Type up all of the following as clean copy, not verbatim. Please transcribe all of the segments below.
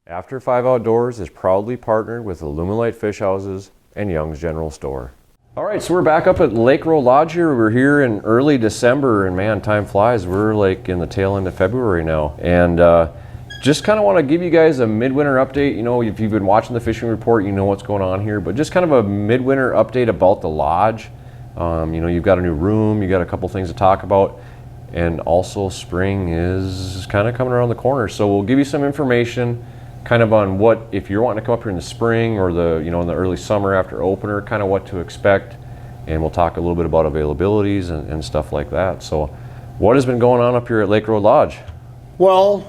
After 5 Outdoors is proudly partnered with Illuminate Fish Houses and Young's General Store. All right, so we're back up at Lake Road Lodge here. We're here in early December, and man, time flies. We're like in the tail end of February now. And just kind of want to give you guys a midwinter update. You know, if you've been watching the fishing report, you know what's going on here, but just kind of a midwinter update about the lodge. You know, you've got a new room, you got a couple things to talk about, and also spring is kind of coming around the corner. So we'll give you some information kind of on what, if you're wanting to come up here in the spring or the, you know, in the early summer after opener, kind of what to expect. And we'll talk a little bit about availabilities and stuff like that. So what has been going on up here at Lake Road Lodge? Well,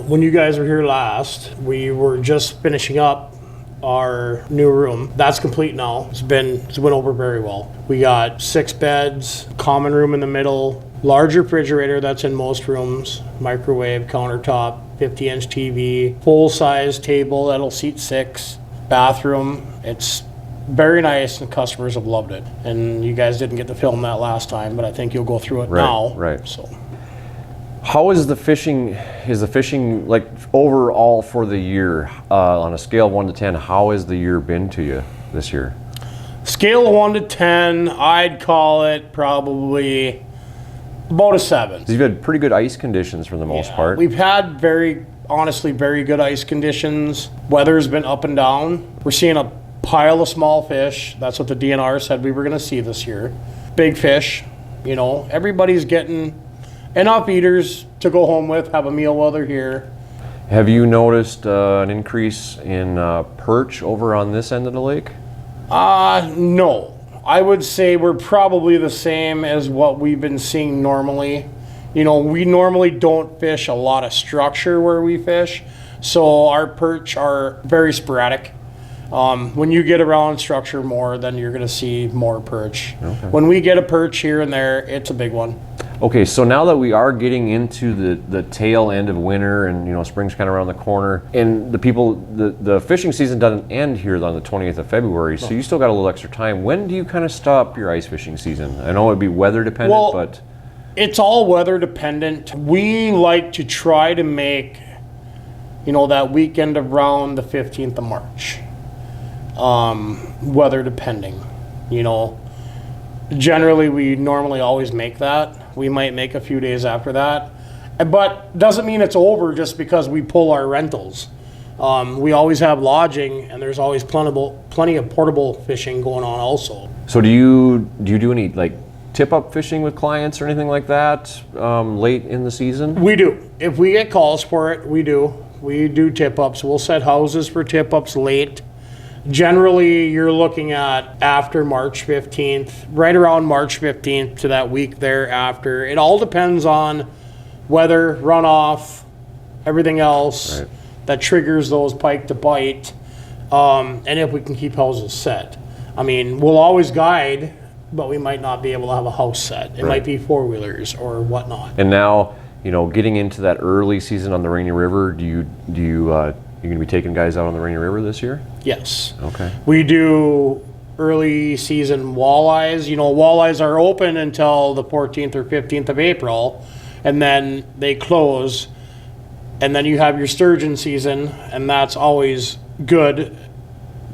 when you guys were here last, we were just finishing up our new room. That's complete now. It's went over very well. We got 6 beds, common room in the middle, large refrigerator that's in most rooms, microwave, countertop, 50-inch TV, full-size table that'll seat 6, bathroom. It's very nice, and customers have loved it. And you guys didn't get to film that last time, but I think you'll go through it now. Right. So, how is the fishing? Is the fishing like overall for the year on a scale of 1 to 10? How has the year been to you this year? Scale of 1 to 10, I'd call it probably about a 7. You've had pretty good ice conditions for the most part. We've had honestly very good ice conditions. Weather's been up and down. We're seeing a pile of small fish. That's what the DNR said we were going to see this year. Big fish, you know, everybody's getting enough eaters to go home with, have a meal while they're here. Have you noticed an increase in perch over on this end of the lake? No. I would say we're probably the same as what we've been seeing normally. You know, we normally don't fish a lot of structure where we fish, so our perch are very sporadic. When you get around structure more, then you're going to see more perch. Okay. When we get a perch here and there, it's a big one. Okay, so now that we are getting into the tail end of winter, and you know spring's kind of around the corner, and the fishing season doesn't end here on the 20th of February, so you still got a little extra time. When do you kind of stop your ice fishing season? I know it'd be weather dependent, but it's all weather dependent. We like to try to make, you know, that weekend around the 15th of March. Weather depending, you know. Generally, we normally always make that. We might make a few days after that, but doesn't mean it's over just because we pull our rentals. We always have lodging, and there's always plenty of portable fishing going on also. So do you do any like tip-up fishing with clients or anything like that late in the season? We do. If we get calls for it, we do. We do tip-ups. We'll set houses for tip-ups late. Generally, you're looking at after March 15th, right around March 15th to that week thereafter. It all depends on weather, runoff, everything else that triggers those pike to bite, and if we can keep houses set. I mean, we'll always guide, but we might not be able to have a house set. It might be four-wheelers or whatnot. And now, you know, getting into that early season on the Rainy River, you're going to be taking guys out on the Rainy River this year? Yes. Okay. We do early season walleyes. You know, walleyes are open until the 14th or 15th of April, and then they close. And then you have your sturgeon season, and that's always good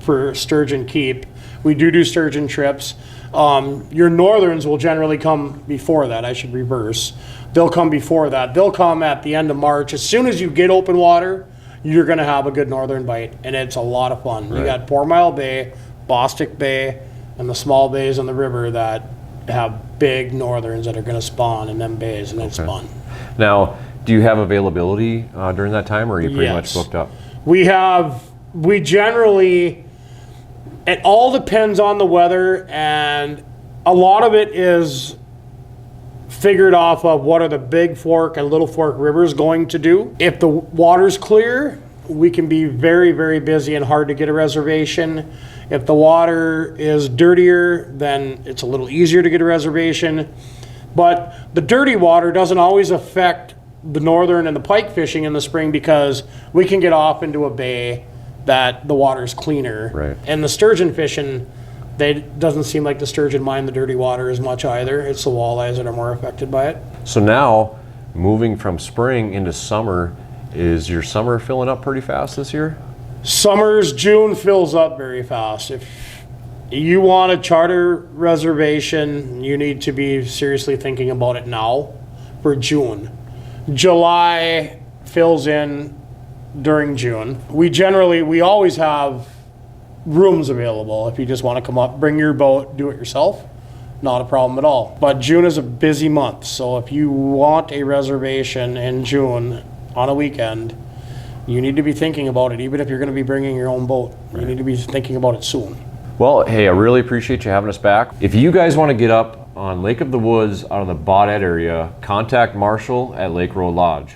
for sturgeon keep. We do sturgeon trips. Your northerns will generally come before that. I should reverse. They'll come before that. They'll come at the end of March. As soon as you get open water, you're going to have a good northern bite, and it's a lot of fun. You got 4 Mile Bay, Bostic Bay, and the small bays on the river that have big northerns that are going to spawn in them bays, and it's fun. Now, do you have availability during that time, or are you pretty much booked up? We generally, it all depends on the weather, and a lot of it is figured off of what are the Big Fork and Little Fork rivers going to do. If the water's clear, we can be very, very busy and hard to get a reservation. If the water is dirtier, then it's a little easier to get a reservation. But the dirty water doesn't always affect the northern and the pike fishing in the spring, because we can get off into a bay that the water's cleaner. And the sturgeon fishing, doesn't seem like the sturgeon mind the dirty water as much either. It's the walleyes that are more affected by it. So now, moving from spring into summer, Is your summer filling up pretty fast this year? June fills up very fast. If you want a charter reservation, you need to be seriously thinking about it now for June. July fills in during June. We always have rooms available. If you just want to come up, bring your boat, do it yourself, not a problem at all. But June is a busy month, so if you want a reservation in June on a weekend, you need to be thinking about it. Even if you're going to be bringing your own boat, you need to be thinking about it soon. Well, hey, I really appreciate you having us back. If you guys want to get up on Lake of the Woods out in the Baudette area, contact Marshall at Lake Road Lodge.